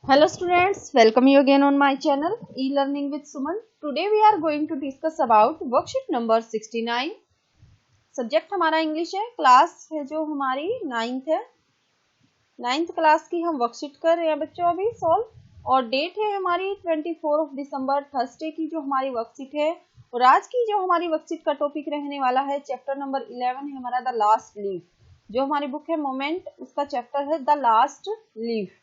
Hello students, welcome you again on my channel e-learning with Suman. Today we are going to discuss about worksheet number 69. Subject हमारा English है, class है जो हमारी 9th है। 9th class की हम worksheet कर रहे हैं बच्चों अभी सॉल्व, और डेट है हमारी 24 दिसंबर थर्सडे की जो हमारी वर्कशीट है। और आज की जो हमारी वर्कशीट का टॉपिक रहने वाला है चैप्टर नंबर 11 है हमारा द लास्ट लीव। जो हमारी बुक है मोमेंट, उसका चैप्टर है the last leave.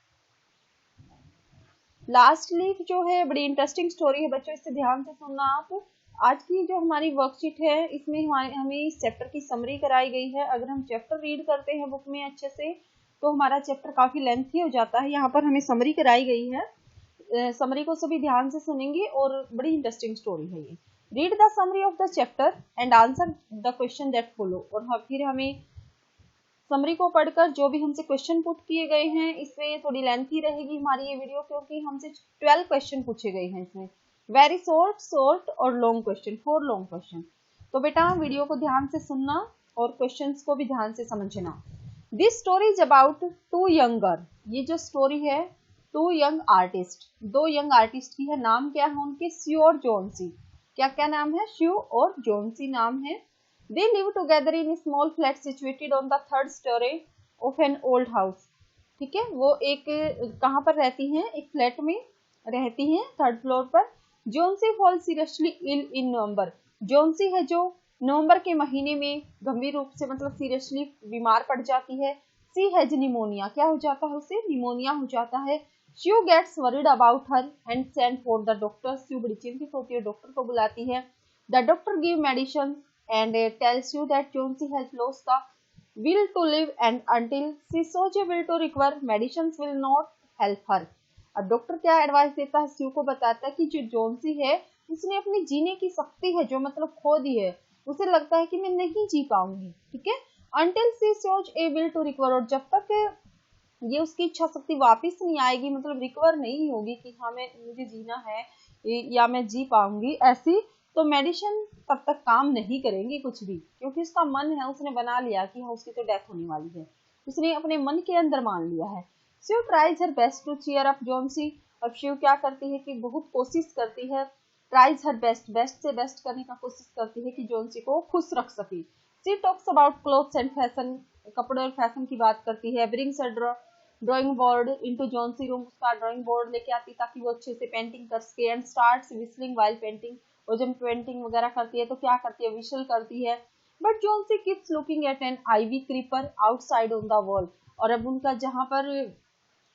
Last leaf जो है बड़ी इंटरेस्टिंग स्टोरी है बच्चों, इससे ध्यान से सुनना आप। आज की जो हमारी वर्कशीट है इसमें हमें इस चैप्टर की समरी कराई गई है। अगर हम चैप्टर रीड करते हैं बुक में अच्छे से तो हमारा चैप्टर काफी लेंथी हो जाता है। यहाँ पर हमें समरी कराई गई है, समरी को सभी ध्यान से सुनेंगे और बड़ी इंटरेस्टिंग स्टोरी है ये। Read the summary of the chapter and answer the question that follow. और फिर हमें समरी को पढ़कर जो भी हमसे क्वेश्चन पुट किए गए हैं, इसमें थोड़ी लेंथी रहेगी हमारी ये वीडियो क्योंकि हमसे 12 क्वेश्चन पूछे गए हैं इसमें। वेरी शॉर्ट और लॉन्ग क्वेश्चन, 4 लॉन्ग क्वेश्चन। तो बेटा वीडियो को ध्यान से सुनना और क्वेश्चंस को भी ध्यान से समझना। This story is about two younger. ये जो स्टोरी है two young artist, 2 young artist की है। नाम क्या है उनके? स्यू और जॉन्सी। क्या क्या नाम है? स्यू और जॉन्सी नाम है। They live together in a small flat situated on the 3rd story of an old house. ठीक है, वो एक कहाँ पर रहती हैं? एक फ्लैट में रहती हैं 3rd फ्लोर पर। जोन्सी फॉल सीरियसली इल इन नवंबर। जोन्सी है जो नवंबर के महीने में गंभीर रूप से मतलब सीरियसली बीमार पड़ जाती है। She has pneumonia. क्या हो जाता है उसे? निमोनिया हो जाता है। Sue gets worried about her and send for the doctor. Sue बड़ी चिंतित होती है, डॉक्टर को बुलाती है। The doctor give medicine and tells you that Jonesy has lost the will to live and until she shows a will to recover, medicines will not help her. अब doctor क्या advice देता है? स्यू को बताता है कि जो जोन्सी है उसने अपनी जीने की शक्ति है जो मतलब खो दी है। उसे लगता है कि मैं नहीं जी पाऊंगी। ठीक है, until she shows a will to recover। और जब तक ये उसकी इच्छा शक्ति वापस नहीं आएगी, मतलब रिकवर नहीं होगी कि हाँ मैं मुझे जीना है या मैं जी पाऊंगी ऐसी, तो मेडिसिन तब तक काम नहीं करेंगी कुछ भी, क्योंकि उसका मन है, उसने बना लिया कि हाँ उसकी तो डेथ होने वाली है। उसने अपने मन के अंदर मान लिया है। Sue tries her best to cheer up Johnsy. अब शिव क्या करती है कि बहुत कोशिश करती है। ट्राइज हर बेस्ट, बेस्ट से बेस्ट करने का कोशिश करती है कि जोन्सी को खुश रख सके। She talks about clothes and fashion. कपड़े और फैशन की बात करती है। Brings a drawing board into Johnsy room. उसका ड्राइंग बोर्ड लेके आती ताकि वो अच्छे से पेंटिंग कर सके। And starts whistling while painting. और जब पेंटिंग वगैरह करती है तो क्या करती है? विशल करती है। But Johnsy keeps looking at an ivy creeper outside on the wall. और अब उनका जहां पर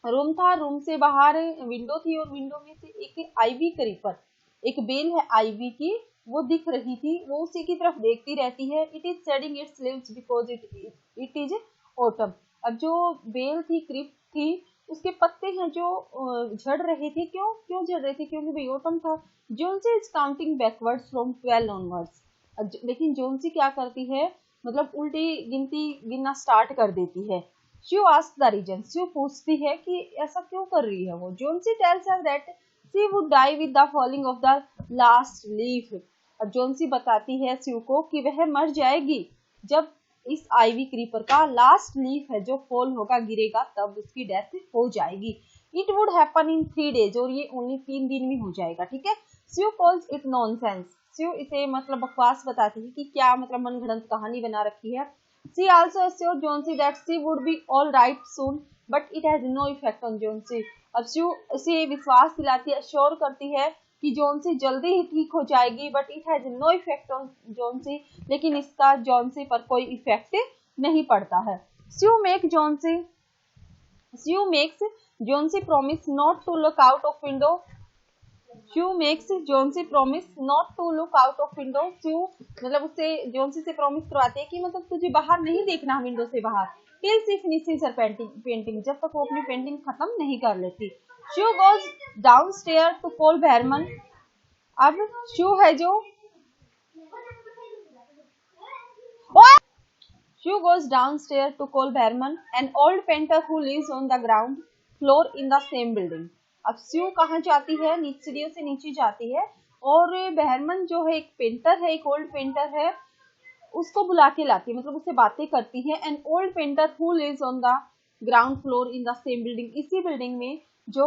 रूम था, रूम से बाहर विंडो थी और विंडो में से एक आईवी क्रीपर, एक बेल है आईवी की, वो दिख रही थी। वो उसी की तरफ देखती रहती है। It is shedding its leaves because it is autumn. अब जो बेल थी, क्रीप थी, उसके पत्ते हैं जो झड़ रहे थे। क्यों क्यों झड़ रहे थे? क्योंकि भाई ऑटम था। Johnsy is counting backwards from 12 onwards. लेकिन जोन्सी क्या करती है, मतलब उल्टी गिनती गिनना स्टार्ट कर देती है। Sue asks the reason. Sue पूछती है कि ऐसा क्यों कर रही है वो। Johnsy tells her that she would die with the falling of the last leaf. अब जोन्सी बताती है श्यू को कि वह मर जाएगी जब इस आईवी क्रीपर का लास्ट लीफ है जो फॉल होगा, गिरेगा, तब उसकी डेथ हो जाएगी। It would happen in 3 days। और ये ओनली 3 दिन में हो जाएगा। ठीक है, स्यू कॉल्स इट नॉनसेंस। स्यू इसे मतलब बकवास बताती है कि क्या मतलब मनगढ़ंत कहानी बना रखी है। She also assured Johnsy that she would be all right soon but it has no effect on Johnsy. अब स्यू उसे विश्वास दिलाती है, श्योर करती है कि जोन्सी जल्दी ही ठीक हो जाएगी। But it has no effect on Johnsy. लेकिन इसका जोन्सी पर कोई इफेक्ट नहीं पड़ता है। Sue makes Johnsy promise not to look out of window. Sue makes Johnsy promise not to look out of window. Sue मतलब उससे जोन्सी से प्रॉमिस करवाती है कि मतलब तुझे बाहर नहीं देखना विंडो से बाहर। Till she finishes her painting जब तक वो अपनी पेंटिंग खत्म नहीं कर लेती। Sue goes downstairs to call Behrman। अब Sue है जो Sue goes downstairs to call Behrman, an old painter who lives on the ground floor in the same building। अब स्यू कहाँ जाती है? सीढ़ियों से नीचे जाती है और बहरमन जो है एक पेंटर है, एक ओल्ड पेंटर है, उसको बुला के लाती है, मतलब उससे बातें करती है। An old painter who lives on the ground floor in the same building. इसी बिल्डिंग में जो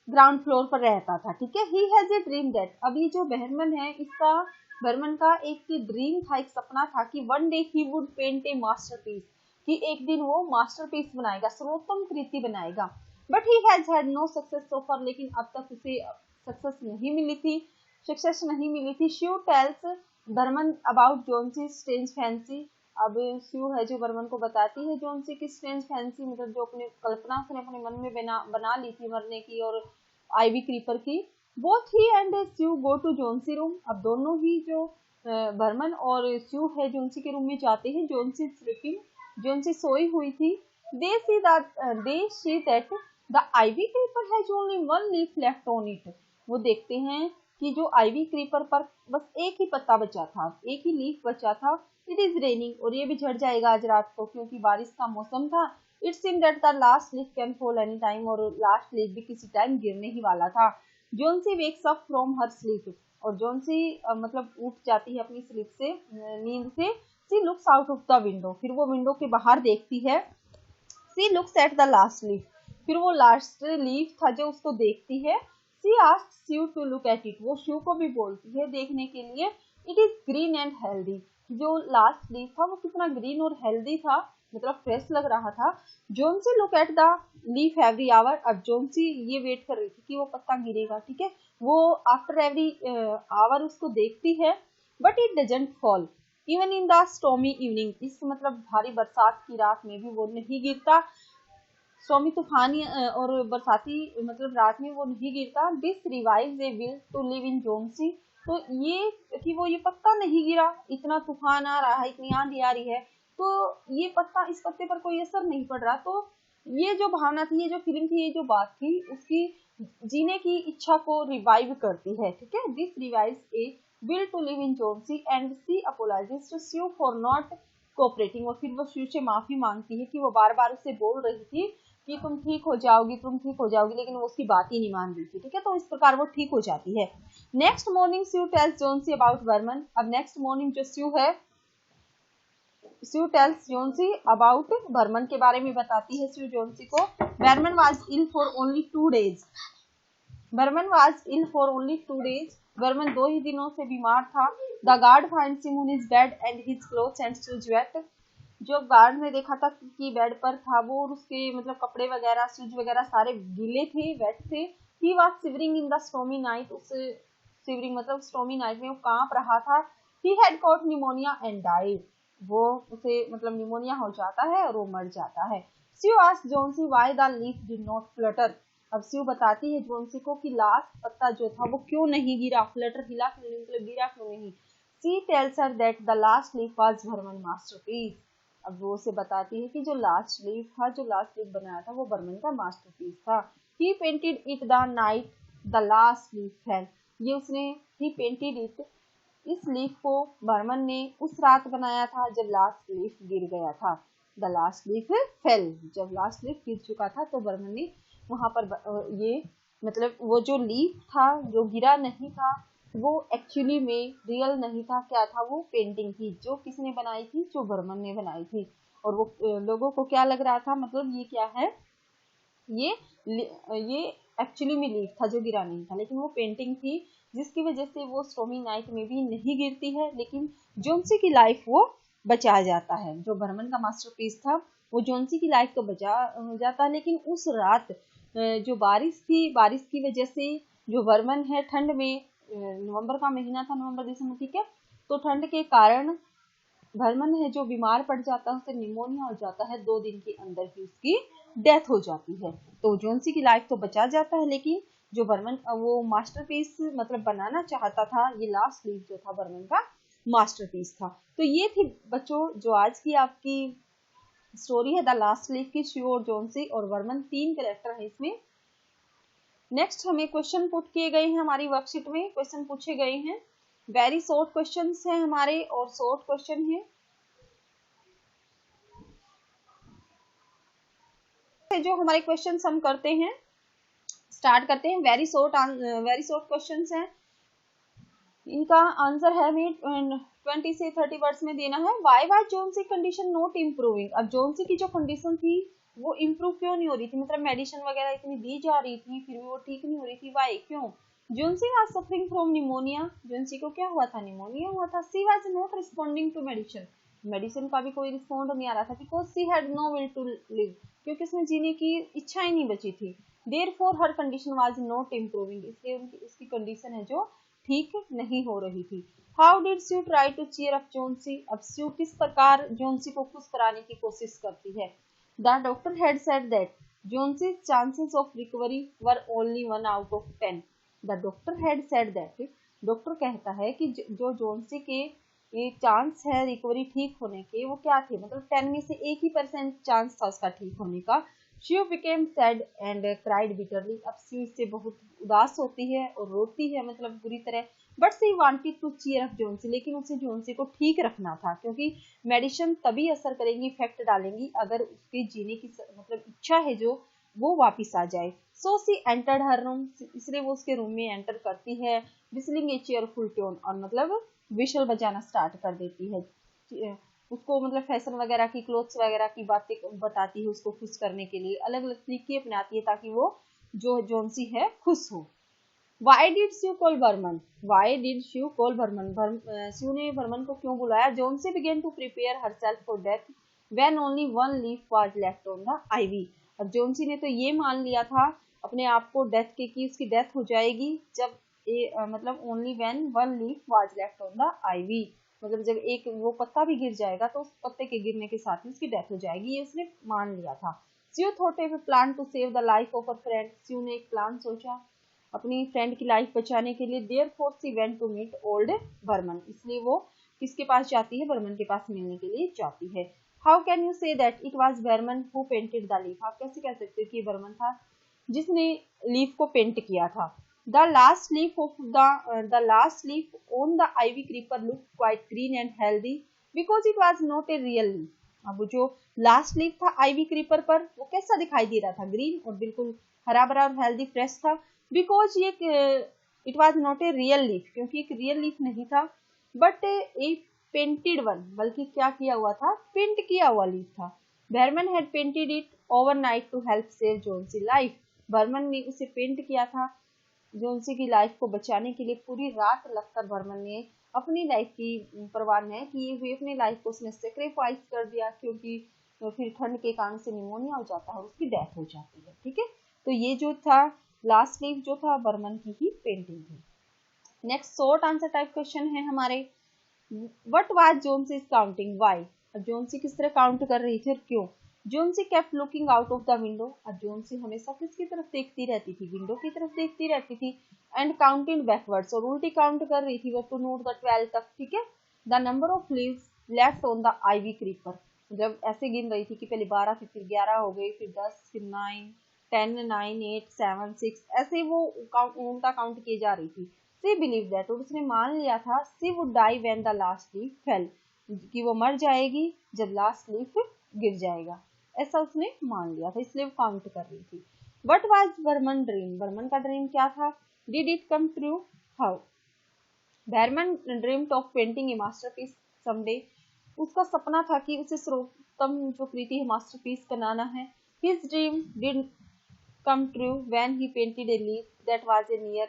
ग्राउंड फ्लोर पर रहता था, ठीक है। He has a dream that, अभी जो बर्मन है इसका, बर्मन का एक ड्रीम था, एक सपना था कि one day he would paint a masterpiece, कि एक दिन वो मास्टरपीस बनाएगा, सर्वोत्तम कृति बनाएगा। But he has had no success so far, लेकिन अब तक उसे सक्सेस नहीं मिली थी, सक्सेस नहीं मिली थी। Sue tells Behrman about Johnsy strange fancy, अब श्यू है जो बर्मन को बताती है जोन्सी की स्ट्रेंज फैंसी, मतलब जो अपने कल्पना उसने अपने मन में बना ली थी मरने की और आईवी क्रीपर की। Both he and Sue go to Johnsy room, अब दोनों ही जो बर्मन और श्यू है जोन्सी के रूम में जाते हैं। जोन्सी स्लीपिंग, जोन्सी सोई हुई थी। They see that the ivy creeper has only one leaf left on it, वो देखते हैं कि जो आईवी क्रीपर पर बस एक ही पत्ता बचा था, एक ही लीफ बचा था। इट इज रेनिंग, और ये भी झड़ जाएगा आज रात को क्योंकि बारिश का मौसम था। It seem that the last leaf can fall any time, और लास्ट लीफ भी किसी टाइम गिरने ही वाला था। Johnsy wakes up from her sleep, और जोन्सी मतलब उठ जाती है अपनी स्लीप से, नींद से। She looks out of the window, फिर वो विंडो के बाहर देखती है। She looks at the last leaf, फिर वो लास्ट लीफ था जो उसको देखती है। She asked Sue to look at it, वो श्यू को भी बोलती है देखने के लिए। It is green and healthy, जो लास्ट लीफ था वो कितना ग्रीन और हेल्दी था, मतलब फ्रेश लग रहा था। Johnsy look at the leaf every hour, अब जोन्सी ये वेट कर रही थी कि वो पत्ता गिरेगा, ठीक है। वो आफ्टर एवरी आवर उसको देखती है। But it doesn't fall even in the stormy evening, इस मतलब भारी बरसात की रात में भी वो नहीं गिरता, स्टॉर्मी तूफानी और बरसाती मतलब रात में वो नहीं गिरता। This revives a will to live in Johnsy, तो ये कि वो ये पत्ता नहीं गिरा, इतना तूफान आ रहा है, इतनी आंधी आ रही है, तो ये पत्ता, इस पत्ते पर कोई असर नहीं पड़ रहा, तो ये जो भावना थी, ये जो फीलिंग थी, ये जो बात थी, उसकी जीने की इच्छा को रिवाइव करती है, ठीक है। This revives a will to live in Johnsy and she apologises to Sue for not cooperating, और फिर वो श्यू से माफी मांगती है कि वो बार बार उससे बोल रही थी कि तुम ठीक हो जाओगी, तुम ठीक हो जाओगी, लेकिन वो उसकी बात ही नहीं मान रही थी, ठीक है। तो इस प्रकार वो ठीक हो जाती है। Next morning Sue tells Johnsy about Behrman, अब नेक्स्ट मॉर्निंग जो श्यू है, Sue tells Johnsy about Behrman के बारे में बताती है श्यू जोन्सी को। Behrman was ill for only 2 days, Behrman was ill for only 2 days, Behrman 2 ही दिनों से बीमार था। The guard finds him on his bed and his clothes and shoes wet, जो गार्ड ने देखा था कि बेड पर था वो और उसके मतलब कपड़े वगैरह शूज वगैरह सारे गीले थे, वेट थे। He was shivering in the stormy night, उस शिवरिंग मतलब स्टॉर्मी नाइट में वो कांप रहा था। He had got pneumonia and died, वो उसे मतलब निमोनिया हो जाता है और वो मर जाता है। Sue asked Johnsy why the leaf did not flutter, अब श्यू बताती है जोन्सी को कि लास्ट पत्ता जो था वो क्यों नहीं गिरा, फ्लटर हिला क्यों नहीं, मतलब गिरा क्यों नहीं। She tells her that the last leaf was Behrman masterpiece, अब वो उसे बताती है कि जो लास्ट लीफ था, जो लास्ट लीफ बनाया था, वो बर्मन का मास्टरपीस था। He painted it the night the last leaf fell, ये उसने ही पेंटेड इट, इस लीफ को बर्मन ने उस रात बनाया था जब लास्ट लीफ गिर गया था। द लास्ट लीफ फेल, जब लास्ट लीफ गिर चुका था तो बर्मन ने वहां पर ये मतलब वो जो लीफ था जो गिरा नहीं था वो एक्चुअली में रियल नहीं था, क्या था, वो पेंटिंग थी जो किसने बनाई थी, जो बर्मन ने बनाई थी। और वो लोगों को क्या लग रहा था, मतलब ये क्या है, ये एक्चुअली में लीफ था जो गिरा नहीं था, लेकिन वो पेंटिंग थी जिसकी वजह से वो स्टॉर्मी नाइट में भी नहीं गिरती है, लेकिन जोन्सी की लाइफ वो बचा जाता है। जो बर्मन का मास्टरपीस था वो जोन्सी की लाइफ तो बचा जाता है, लेकिन उस रात जो बारिश थी, बारिश की वजह से जो बर्मन है ठंड में, नवंबर का महीना था, नवंबर दिसंबर, ठीक है, तो ठंड के कारण बर्मन है जो बीमार पड़ जाता है, उसे निमोनिया हो जाता है, 2 दिन के अंदर ही उसकी डेथ हो जाती है। तो जोन्सी की लाइफ तो बचा जाता है, लेकिन जो बर्मन वो मास्टरपीस मतलब बनाना चाहता था, ये लास्ट लीफ जो था बर्मन का मास्टरपीस था। तो ये थी बच्चों जो आज की आपकी स्टोरी है द लास्ट लीफ की, श्यू और जोन्सी और बर्मन 3 कैरेक्टर है इसमें। नेक्स्ट हमें क्वेश्चन पुट किए गए हैं, हमारी वर्कशीट में क्वेश्चन पूछे गए हैं, वेरी शॉर्ट क्वेश्चंस हैं हमारे और शॉर्ट क्वेश्चन है। जो हमारे क्वेश्चन हम करते हैं, स्टार्ट करते हैं। वेरी शॉर्ट क्वेश्चंस हैं, इनका आंसर है हमें 20 से 30 वर्ड्स में देना है। Why was Johnsy condition not improving, अब जोन्सी की जो कंडीशन थी वो इम्प्रूव क्यों नहीं हो रही थी, मतलब मेडिसिन वगैरह इतनी दी जा रही थी फिर भी वो ठीक नहीं हो रही थी, वाई, क्यों? Johnsy was suffering from pneumonia, Johnsy को क्या हुआ था, निमोनिया हुआ था। She was not responding to medicine, medicine का भी कोई रिस्पॉन्ड नहीं आ रहा था, because she had no will to live, क्योंकि उसमें जीने की इच्छा ही नहीं बची थी। Therefore her condition was not improving, इसलिए उसकी कंडीशन है जो ठीक नहीं हो रही थी। How did Sue try to cheer up Johnsy, अब स्यू किस प्रकार जोन्सी को खुश कराने की कोशिश करती है। The doctor had said that Johnsy's chances of recovery were only 1 out of 10. The doctor had said that, doctor कहता है कि जो जोन्सी के ये चांस है रिकवरी ठीक होने के, वो क्या थे, मतलब 10 में से 1% चांस था उसका ठीक होने का। She became sad and cried bitterly, अब सी इससे बहुत उदास होती है और रोती है, मतलब बुरी तरह। But she wanted to cheer up Johnsy, लेकिन उसे जोन्सी को ठीक रखना था, क्योंकि मेडिसिन तभी असर करेंगी, इफेक्ट डालेंगी, अगर उसके जीने की मतलब इच्छा है जो वो वापिस आ जाए। सो सी एंटर्ड हर रूम, इसलिए वो उसके रूम में एंटर करती है, विस्लिंग ए चीयरफुल टोन, और मतलब विशल बजाना स्टार्ट कर देती है। उसको मतलब फैशन वगैरह की, क्लोथ्स वगैरह की बातें बताती है उसको खुश करने के लिए, अलग अलग तरीके अपनाती है ताकि वो जो जोन्सी है खुश हो। Why did Sue call Burman? Why did Sue call Burman? Sue ने बर्मन को क्यों बुलाया? Jonesy began to prepare herself for death when only one leaf was left on the ivy. अब जोन्सी ने तो ये मान लिया था अपने आप को डेथ के कि उसकी डेथ हो जाएगी जब मतलब only when one leaf was left on the ivy, मतलब जब एक वो पत्ता भी गिर जाएगा तो उस पत्ते के गिरने के साथ ही उसकी डेथ हो जाएगी, ये उसने मान लिया था। Sue thought of a plan to save the life of a friend, Sue ने एक प्लान सोचा अपनी फ्रेंड की लाइफ बचाने के लिए। Therefore she went to meet old Behrman, इसलिए वो किसके पास जाती है, बर्मन के पास मिलने के लिए जाती है। How can you say that it was Behrman who painted the leaf, आप कैसे कह सकते हो कि बर्मन था जिसने लीफ को पेंट किया था। The last leaf on the ivy creeper look quite green and healthy because it was not a real leaf. अब जो लास्ट लीफ था आईवी क्रीपर पर वो कैसा दिखाई दे रहा था, ग्रीन और बिल्कुल हरा भरा और हेल्दी फ्रेश था। बिकॉज ये it was not a real leaf, क्योंकि एक रियल लीफ नहीं था, बट ए पेंटेड वन, बल्कि क्या किया हुआ था, पेंट किया हुआ लीफ था। Behrman had painted it overnight to help save Johnsy life, Behrman ने उसे पेंट किया था जोन्सी की लाइफ को बचाने के लिए। पूरी रात लगकर बर्मन ने अपनी लाइफ की परवाह न किए हुए अपनी लाइफ को उसने सेक्रीफाइस कर दिया, क्योंकि फिर ठंड के कारण से निमोनिया हो जाता है और उसकी डेथ हो जाती है। ठीक है, तो ये जो था लास्ट लीफ जो था बर्मन की ही पेंटिंग थी। Next short answer type question है हमारे, what was Johnsy counting, why, Johnsy किस तरह काउंट कर रही थी और क्यों। Johnsy kept looking out of the window, अब जोन्सी हमेशा किसकी तरफ देखती रहती थी, विंडो की तरफ देखती रहती थी। एंड काउंटिंग बैकवर्ड्स, और उल्टी काउंट कर रही थी वो टू नोट द 12 तक। ठीक है, the number of leaves left on the ivy creeper, जब ऐसे गिन रही थी कि पहले 12 फिर 11 हो गई, फिर 10, फिर 9, 10, 9, 8, 7, 6, ऐसे वो उल्टा काउंट किए जा रही थी। सी बिलीव दैट, और उसने मान लिया था she would die when the last leaf fell, कि वो मर जाएगी जब लास्ट लीफ गिर जाएगा, ऐसा उसने मान लिया था, इसलिए वो काउंट कर रही थी। What was Behrman dream, Behrman का ड्रीम क्या था। Did it come true, how, Behrman dreamed of painting a masterpiece someday, उसका सपना था कि उसे सर्वोत्तम जो कृति है मास्टरपीस बनाना है। His dream did come true when he painted a leaf that was a near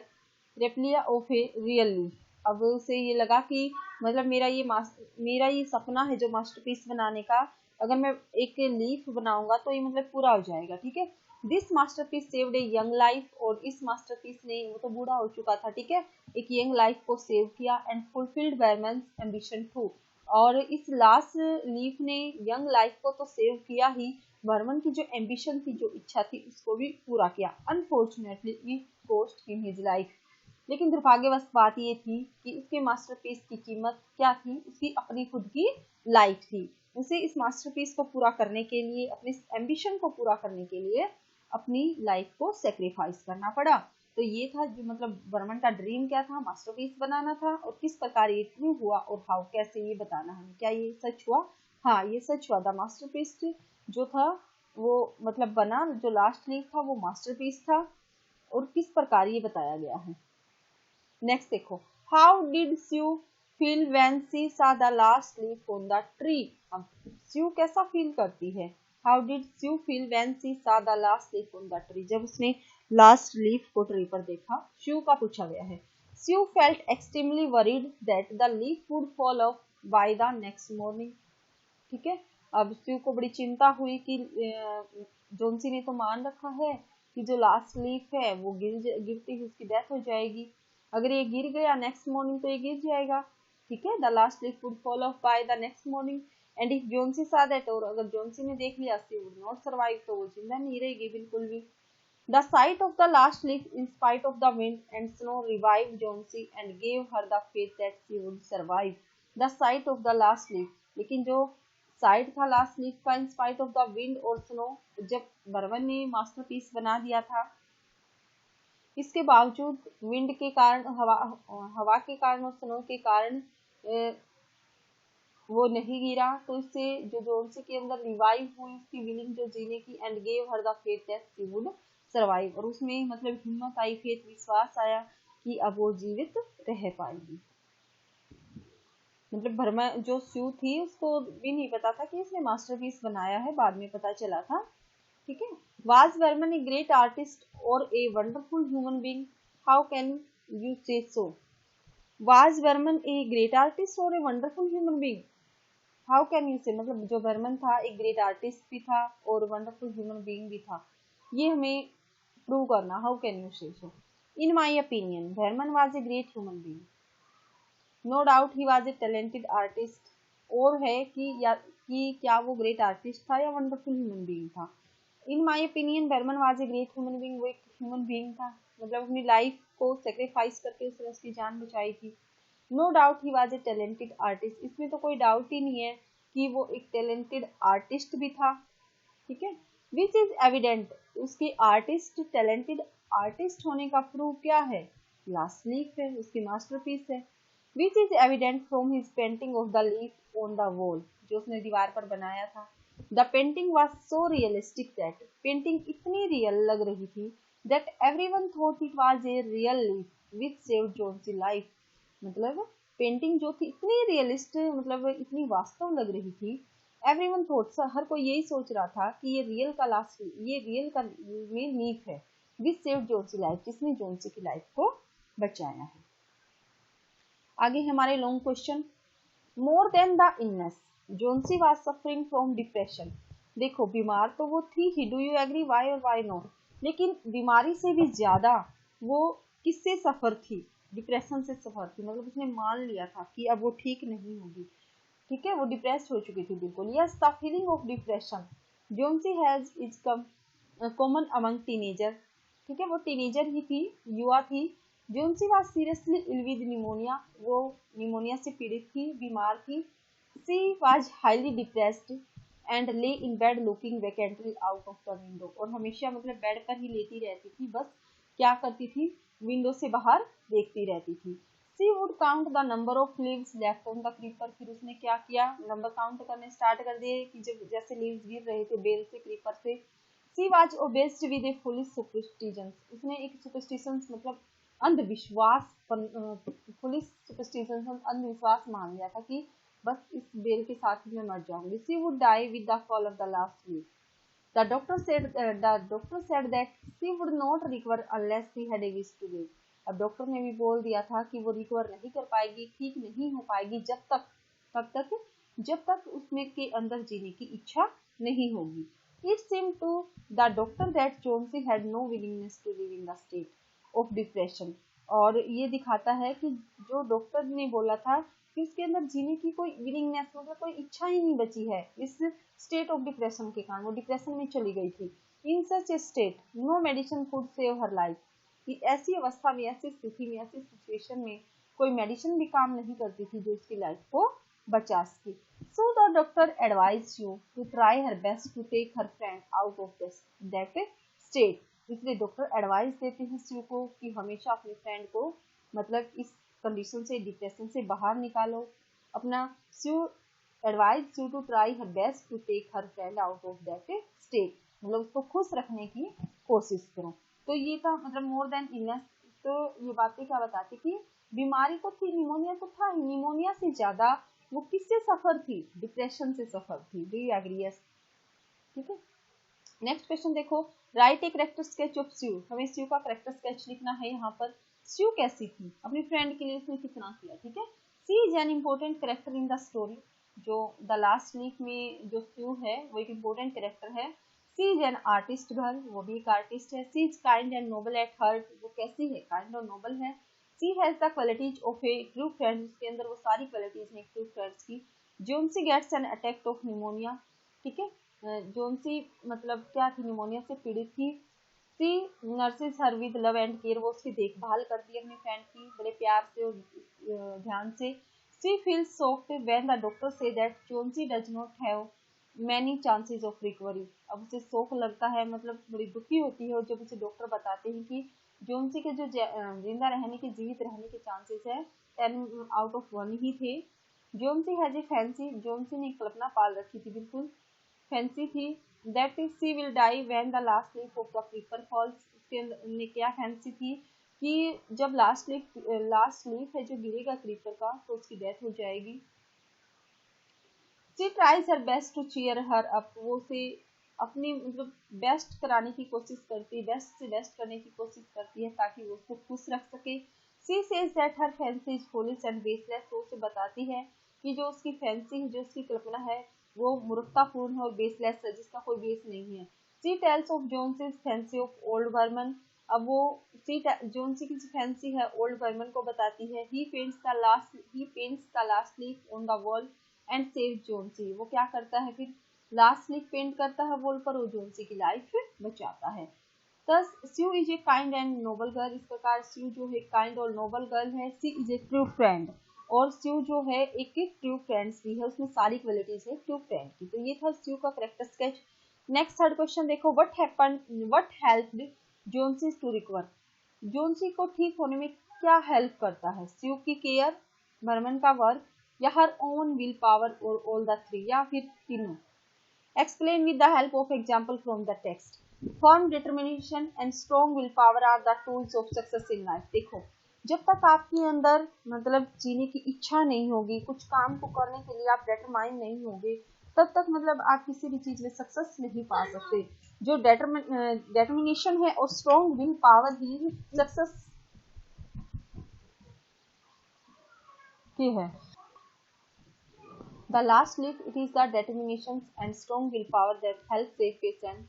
replica of a real leaf. अब उसे ये लगा कि मतलब मेरा ये सपना है जो मास्टरपीस बनाने का, अगर मैं एक लीफ बनाऊंगा तो ये मतलब पूरा हो जाएगा। ठीक है, this masterpiece saved a young life, और इस मास्टरपीस ने, वो तो बूढ़ा हो चुका था, ठीक है, एक यंग लाइफ को सेव किया। And fulfilled Behrman's ambition too, और इस लास्ट लीफ ने यंग लाइफ को तो सेव किया ही, बर्मन की जो एम्बिशन थी, जो इच्छा थी, उसको भी पूरा किया। Unfortunately it cost him his life, लेकिन दुर्भाग्यवश बात ये थी कि उसके मास्टरपीस की कीमत क्या थी, उसकी अपनी खुद की लाइफ थी। उसे इस मास्टरपीस को पूरा करने के लिए, अपने एम्बिशन को पूरा करने के लिए अपनी लाइफ को सेक्रीफाइस करना पड़ा। तो ये था जो मतलब बर्मन का ड्रीम क्या था, मास्टरपीस बनाना था, और किस प्रकार ये ट्रू हुआ और हाउ, कैसे ये बताना है। क्या ये सच हुआ, हाँ ये सच हुआ। द मास्टरपीस जो था वो मतलब बना, जो लास्ट लीफ था वो मास्टरपीस था, और किस प्रकार ये बताया गया है। नेक्स्ट देखो, how did Sue feel when she saw the last leaf on the tree, अब स्यू कैसा फील करती है, how did Sue feel when she saw the last leaf on the tree, जब उसने लास्ट लीफ को tree पर देखा, स्यू का पूछा गया है। Sue felt extremely worried that the leaf would fall off by the next morning. ठीक है, अब स्यू को बड़ी चिंता हुई कि जोन्सी ने तो मान रखा है कि जो लास्ट लीफ है वो गिरती ही उसकी डेथ हो जाएगी, अगर ये गिर गया नेक्स्ट मॉर्निंग तो ये गिर जाएगा। ठीक है, the last leaf would fall off by the next morning and if Johnsy saw that, और अगर जोन्सी ने देख लिया शी वुड नॉट सर्वाइव, तो वो जिंदा नहीं रहेगी बिल्कुल भी। The sight of the last leaf, in spite of the wind and snow, revived Jonesy and gave her the faith that she would survive. The sight of the last leaf, लेकिन जो side था last leaf का, in spite of the wind और snow, जब बर्मन ने masterpiece बना दिया था, इसके बावजूद विंड के कारण, हवा के कारण और स्नो के कारण वो नहीं गिरा, तो इससे जो जोन्सी के अंदर रिवाइव हुई उसकी विलिंग जो जीने की, and gave her the faith that she would survive, और उसमें मतलब हिम्मत आई, फेथ विश्वास आया कि अब वो जीवित रह पाएगी। मतलब बर्मा जो स्यू थी उसको भी नहीं पता था कि इसने मास्टरपीस बनाया है, बाद में पता चला था। ठीक है, was Behrman a great artist और a wonderful human being, how can you say so. Was Behrman a great artist और a wonderful human being, how can you say, मतलब जो बर्मन था एक ग्रेट आर्टिस्ट भी था और वंडरफुल ह्यूमन बीइंग भी था, ये हमें प्रूव करना, how can you say so. In my opinion Behrman was a great human being, no doubt he was a talented artist, और है कि क्या वो ग्रेट आर्टिस्ट था या वंडरफुल ह्यूमन बीइंग था। In my opinion Behrman was a great human being, वो एक ह्यूमन बीइंग था, मतलब अपनी लाइफ को सेक्रीफाइस करके उसने उसकी जान बचाई थी। No doubt he was a talented artist, इसमें तो कोई डाउट ही नहीं है कि वो एक टैलेंटेड आर्टिस्ट भी था। ठीक है, विच इज एविडेंट, उसकी आर्टिस्ट टैलेंटेड आर्टिस्ट होने का प्रूफ क्या है, लास्ट लीफ है, उसकी मास्टरपीस है। Which is evident from his painting of the leaf on the wall, जो उसने दीवार पर बनाया था। The painting was so realistic that, painting इतनी रियल लग रही थी, that everyone thought it was a real leaf which saved Johnsy life, मतलब पेंटिंग जो थी इतनी रियलिस्ट, मतलब इतनी वास्तव लग रही थी, एवरीवन थॉट, हर कोई यही सोच रहा था कि ये रियल का लास्ट, ये रियल का में लीफ है, विच सेव्ड जोन्सी लाइफ, जिसने जोन्सी की लाइफ को बचाया है। आगे हमारे long question, more than the illness Johnsy was suffering from depression. देखो बीमार तो वो थी ही, डू यू एग्री, वाई और वाई नॉट, लेकिन बीमारी से भी ज्यादा वो किससे सफर थी, डिप्रेशन से सफर थी, मतलब उसने मान लिया था कि अब वो ठीक नहीं होगी। ठीक है, वो डिप्रेस्ड हो चुकी थी बिल्कुल। Yes, the feeling of depression Johnsy has is common among teenager. ठीक है, वो टीनेजर ही थी, युवा थी। Johnsy was seriously ill with pneumonia, वो निमोनिया से पीड़ित थी, बीमार थी। She was highly depressed and lay in bed looking vacantly out of the window, और हमेशा मतलब बेड पर ही लेटी रहती थी, बस क्या करती थी, विंडो से बाहर देखती रहती थी। She would count the number of leaves left on the creeper, फिर उसने क्या किया, नंबर काउंट करने स्टार्ट कर दिए कि जब जैसे लीव्स गिर रहे थे बेल से, क्रीपर से। She was obsessed with a foolish superstitions, उसने एक सुपरस्टिशंस मतलब अंधविश्वास, फुलिश सुपरस्टिशंस अंधविश्वास मान लिया था कि बस इस बेल के साथ ही मैं मर जाऊंगी। She would die with the fall of the last leaf. The doctor said that she would not recover unless she had a wish to live. अब डॉक्टर ने भी बोल दिया था कि वो रिकवर नहीं कर पाएगी, ठीक नहीं हो पाएगी तब तक जब तक उसमें के अंदर जीने की इच्छा नहीं होगी। It seemed to the doctor that Chauncey had no willingness to live in the state of depression. और ये दिखाता है कि जो डॉक्टर ने बोला था कि उसके अंदर जीने की कोई विलिंगनेस, मतलब कोई इच्छा ही नहीं बची है इस स्टेट ऑफ डिप्रेशन के कारण, वो डिप्रेशन में चली गई थी। In such a state no medicine could save her life, ऐसी अवस्था में, ऐसी स्थिति में, ऐसी सिचुएशन में कोई मेडिसिन भी काम नहीं करती थी जो उसकी लाइफ को बचा सके। So the doctor advise you to try her best to take her friend out of that state, इसलिए डॉक्टर एडवाइस देते हैं स्यू को कि हमेशा अपने फ्रेंड को मतलब इस कंडीशन से, डिप्रेशन से बाहर निकालो। अपना Sue advise you to try her best to take her friend out of that state, मतलब उसको खुश रखने की कोशिश करो। तो ये था मतलब मोर देन इलनेस, तो ये बातें क्या बताती कि बीमारी तो थी, निमोनिया तो था ही, निमोनिया से ज्यादा वो किससे सफर थी, डिप्रेशन से सफर थी। Do you agree? यस। ठीक है। नेक्स्ट क्वेश्चन देखो, write a character sketch of Sue. हमें स्यू का करेक्टर स्केच लिखना है यहाँ पर। स्यू कैसी थी, अपनी फ्रेंड के लिए उसने कितना किया, ठीक है। She is an important character in the story. जो द लास्ट लीफ में जो स्यू है वो एक इम्पोर्टेंट करेक्टर है। She is an artist girl, वो भी एक आर्टिस्ट है। She is kind and noble at heart, वो कैसी है, काइंड और नोबल है। She has the qualities of a true friend, उसके अंदर वो सारी क्वालिटीज हैं ट्रू फ्रेंड्स की। Johnsy gets an attack of pneumonia, ठीक है। जोन्सी मतलब क्या थी, निमोनिया से पीड़ित थी। She nurses her with love and care, वो उसकी देखभाल करती है अपनी फ्रेंड की बड़े प्यार से और ध्यान से। She feels shocked when the doctor says that Johnsy does not have many chances of recovery. अब उसे शौक लगता है, मतलब बड़ी दुखी होती है और जब उसे डॉक्टर बताते हैं कि जोन्सी के जो जिंदा रहने के, जीवित रहने के चांसेस है 10 आउट ऑफ 1 ही थे। जोन्सी हैज ए फैंसी, जोन्सी ने कल्पना पाल रखी थी, बिल्कुल फैंसी थी। That is she will die when the last leaf of the creeper falls, उसके क्या फैंसी थी कि जब लास्ट लीफ है जो गिरेगा क्रीपर का तो उसकी डेथ हो जाएगी। She tries her best to cheer her up, वो उसे अपनी मतलब बेस्ट कराने की कोशिश करती है, बेस्ट से बेस्ट करने की कोशिश करती है ताकि वो उसको खुश रख सके। She says that her fancy is foolish and baseless, वो उसे बताती है कि जो उसकी फैंसी है, जो उसकी कल्पना है वो मूर्खतापूर्ण है और बेसलेस है, जिसका कोई बेस नहीं है। She tells of Johnsy's fancy of old Behrman, अब वो जोन्सी की फैंसी है ओल्ड बर्मन को बताती है। He paints the last leaf on the wall and save Johnsy, वो क्या करता है फिर लास्ट लीफ पेंट करता है वॉल पर और जोन्सी की लाइफ बचाता है। Thus, Sue is a kind and noble girl, इस प्रकार Sue जो है kind और noble girl है। She is a true friend, और Sue जो है एक ट्रू फ्रेंड्स भी है, उसमें सारी क्वालिटीज है ट्रू फ्रेंड की। तो ये था Sue का character sketch. Next third question देखो, व्हाट हेल्प्ड जोन्सी टू रिकवर, जोन्सी को ठीक होने में क्या हेल्प करता है, Sue की केयर, बर्मन का वर्क, या हर ओन विल पावर और ऑल द थ्री, या फिर तीनों। Explain with the help of example from the text. Firm determination and strong willpower are the tools of success in life. देखो, जब तक आपके अंदर मतलब जीने की इच्छा नहीं होगी, कुछ काम को करने के लिए आप डिटरमाइन नहीं होगे, तब तक मतलब आप किसी भी चीज में सक्सेस नहीं पा सकते। जो डेटरमिनेशन है और strong will power he success की है। The last leaf, it is the determination and strong willpower that helps a patient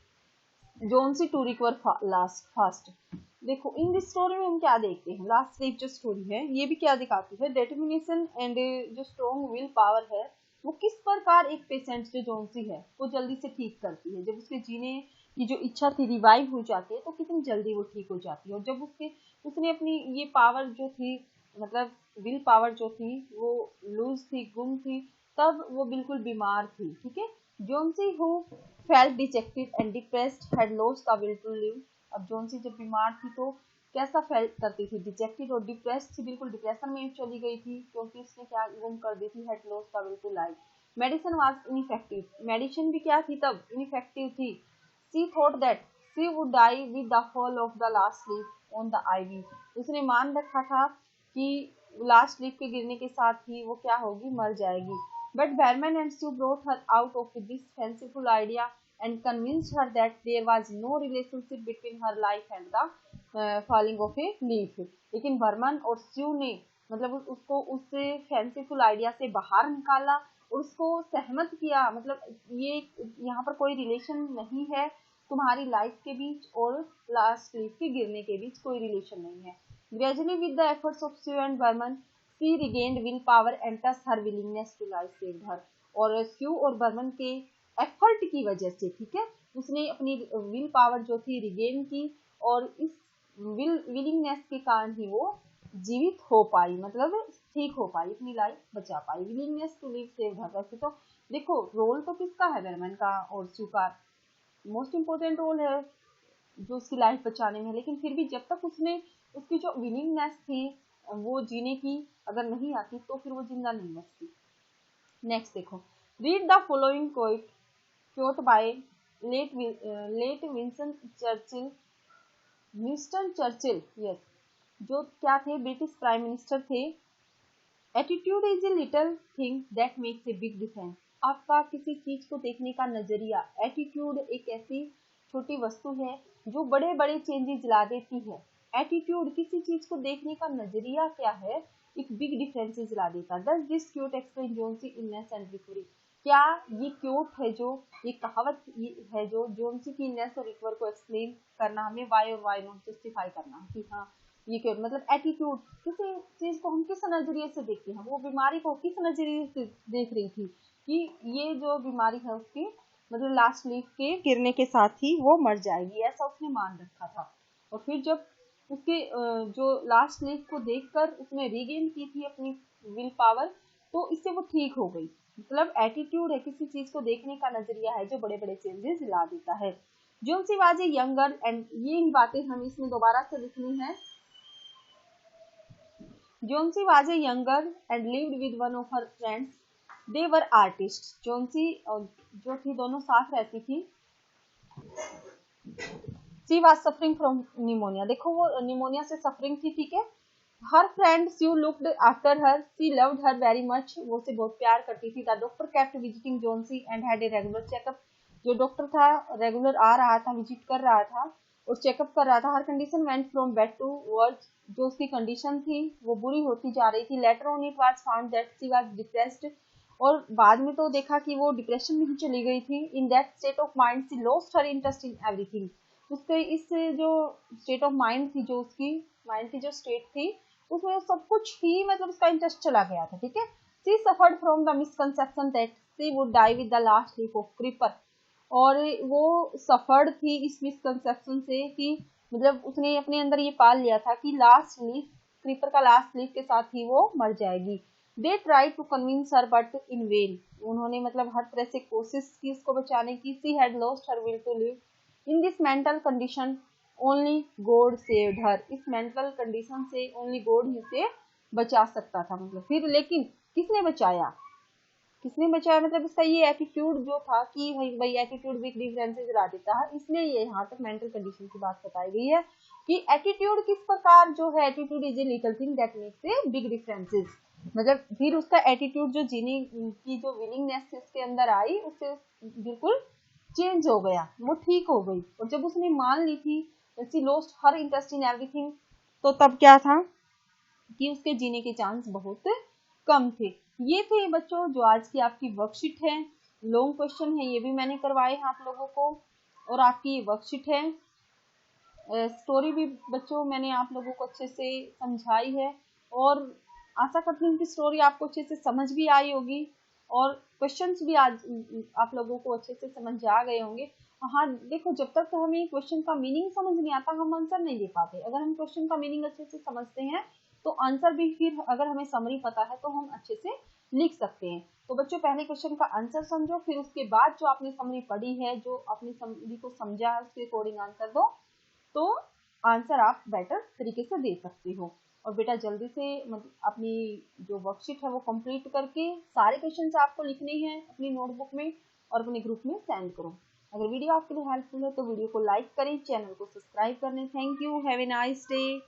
Johnsy to recover fast. देखो इन दिस स्टोरी में हम क्या देखते हैं, लास्ट लीफ जो स्टोरी है ये भी क्या दिखाती है, डेटरमिनेशन एंड जो स्ट्रॉन्ग विल पावर है वो किस प्रकार एक पेशेंट जो जोन्सी है वो जल्दी से ठीक करती है। जब उसके जीने की जो इच्छा थी रिवाइव हो जाती है तो कितनी जल्दी वो ठीक हो जाती है। और जब उसने अपनी ये पावर जो थी, मतलब विल पावर जो थी वो लूज थी, गुम थी, तब वो बिल्कुल बीमार थी, ठीक है। Johnsy who felt dejected and depressed had lost the will to live. अब जोन्सी जब बीमार थी तो कैसा फेल्ट करती थी, डिजेक्टेड और डिप्रेस्ड थी, बिल्कुल डिप्रेशन में चली गई थी क्योंकि उसने क्या गुम कर दी थी, had lost the will to life. Medicine was ineffective, medicine भी क्या थी तब, इनइफेक्टिव थी। She thought that she would die with the fall of the last leaf on the ivy, उसने मान रखा था कि लास्ट लीफ के गिरने के साथ ही वो क्या होगी, मर जाएगी। But Berman and Sue brought her out of this fanciful idea and convinced her that there was no relationship between her life and the falling of a leaf. लेकिन बर्मन और स्यू ने मतलब उसको उस फैंसीफुल आइडिया से बाहर निकाला और उसको सहमत किया, मतलब ये यहाँ पर कोई रिलेशन नहीं है तुम्हारी लाइफ के बीच और लास्ट लीफ के गिरने के बीच, कोई रिलेशन नहीं है। Gradually with the efforts of Sue and Berman, She regained willpower and thus her willingness to life saved her. और स्यू और बर्मन के एफर्ट की वजह से, ठीक है, उसने अपनी विल पावर जो थी रिगेन की और इस विलिंगनेस के कारण ही वो जीवित हो पाई, मतलब ठीक हो पाई, अपनी लाइफ बचा पाई। विलिंगनेस टू लिव सेव्ड हर। वैसे तो देखो रोल तो किसका है, बर्मन का और स्यू का मोस्ट इम्पोर्टेंट रोल है जो उसकी लाइफ बचाने में, लेकिन फिर भी जब तक उसकी जो विलिंगनेस थी वो जीने की अगर नहीं आती तो फिर वो जिंदा नहीं बचती। नेक्स्ट देखो, read the following quote by late Winston Churchill, yes, जो क्या थे, ब्रिटिश प्राइम मिनिस्टर थे। Attitude is a little thing that makes a big difference. आपका किसी चीज को देखने का नजरिया। एटीट्यूड एक ऐसी छोटी वस्तु है जो बड़े बड़े चेंजेस ला देती है। एटीट्यूड किसी चीज को देखने का नजरिया क्या है, एक बिग डिफरेंसेस ला देता है। Does this quote explain Johnsy illness and recovery. क्या ये क्यूट है, जो ये कहावत है जो जोन्सी की इलनेस और रिकवर को एक्सप्लेन करना, हमें वाई और वाई नॉट जस्टिफाई करना कि हाँ ये क्यों, मतलब एटीट्यूड किसी चीज को हम किस नजरिए से देखते हैं, वो बीमारी को किस नजरिए से देख रही थी कि ये जो बीमारी है उसकी मतलब लास्ट लीफ के गिरने के साथ ही वो मर जाएगी, ऐसा उसने मान रखा था। और फिर जब उसके जो लास्ट लीफ को देखकर उसने रीगेन की थी अपनी विल पावर, तो इससे वो ठीक हो गई। मतलब एटीट्यूड है किसी चीज को देखने का नजरिया है जो बड़े बड़े चेंजेस ला देता है। Johnsy was a younger and, ये बातें हमें इसमें दोबारा से लिखनी है। Johnsy was a younger and lived with one of her friends, they were artist. Johnsy जो थी दोनों साथ रहती थी। She was suffering from pneumonia, देखो वो निमोनिया से सफरिंग थी, ठीक है। Her friends you looked after her, she loved her very much, वो उसे बहुत प्यार करती थी। The doctor kept visiting Johnsy and had a regular checkup, जो डॉक्टर था रेगुलर आ रहा था, विजिट कर रहा था और चेकअप कर रहा था। Her condition went from bad to worse, जो उसकी कंडीशन थी वो बुरी होती जा रही थी। Later on it was found that she was depressed, और बाद में तो देखा कि वो डिप्रेशन में ही चली गई थी। In that state of mind she lost her interest in everything, उसके इस जो स्टेट ऑफ माइंड थी, जो उसकी माइंड की जो स्टेट थी, उसमें सब कुछ ही मतलब उसका इंटरेस्ट चला गया था, ठीक है। She suffered from the misconception that she would die with the last leaf of creeper, और वो सफर्ड थी इस मिसकंसेप्शन से कि मतलब उसने अपने अंदर ये पाल लिया था कि लास्ट लीफ, क्रीपर का लास्ट लीफ के साथ ही वो मर जाएगी। They try to convince her but in vain, उन्होंने मतलब हर तरह से कोशिश की उसको बचाने की। She had lost her will to live in this mental condition, only God saved her, इस मेंटल कंडीशन से ओनली गॉड ही उसे बचा सकता था। मतलब फिर लेकिन किसने बचाया, किसने बचाया, मतलब इसका ये एटीट्यूड जो था कि भाई एटीट्यूड बिग डिफरेंसेस ला देता है, इसलिए ये यहाँ तक मेंटल कंडीशन की बात बताई गई है कि एटीट्यूड किस प्रकार जो है, attitude is a little thing that makes a big differences. मतलब फिर उसका एटीट्यूड जो जीने की जो विलिंगनेस उसके अंदर आई, उससे बिल्कुल चेंज हो गया, वो ठीक हो गई। और जब उसने मान ली थी she lost her interest in everything, तो तब क्या था कि उसके जीने के चांस बहुत कम थे। ये थे बच्चों जो आज की आपकी वर्कशीट है। लॉन्ग क्वेश्चन है, ये भी मैंने करवाए हैं आप लोगों को, और आपकी ये वर्कशीट है। स्टोरी भी बच्चों मैंने आप लोगों को अच्छे से समझाई है, और आशा करती हूँ कि स्टोरी आपको अच्छे से समझ भी आई होगी और क्वेश्चंस भी आज आप लोगों को अच्छे से समझ आ गए होंगे। हाँ देखो, जब तक तो हमें क्वेश्चन का मीनिंग समझ नहीं आता हम आंसर नहीं दे पाते। अगर हम क्वेश्चन का मीनिंग अच्छे से समझते हैं तो आंसर भी फिर अगर हमें समरी पता है तो हम अच्छे से लिख सकते हैं। तो बच्चों पहले क्वेश्चन का आंसर समझो, फिर उसके बाद जो आपने समरी पढ़ी है, जो अपनी समरी को समझा है, उसके अकॉर्डिंग आंसर दो, तो आंसर आप बेटर तरीके से दे सकते हो। और बेटा जल्दी से मतलब अपनी जो वर्कशीट है वो कंप्लीट करके सारे क्वेश्चंस आपको लिखने हैं अपनी नोटबुक में और अपने ग्रुप में सेंड करो। अगर वीडियो आपके लिए हेल्पफुल है तो वीडियो को लाइक करें, चैनल को सब्सक्राइब करें। Thank you, have a nice day.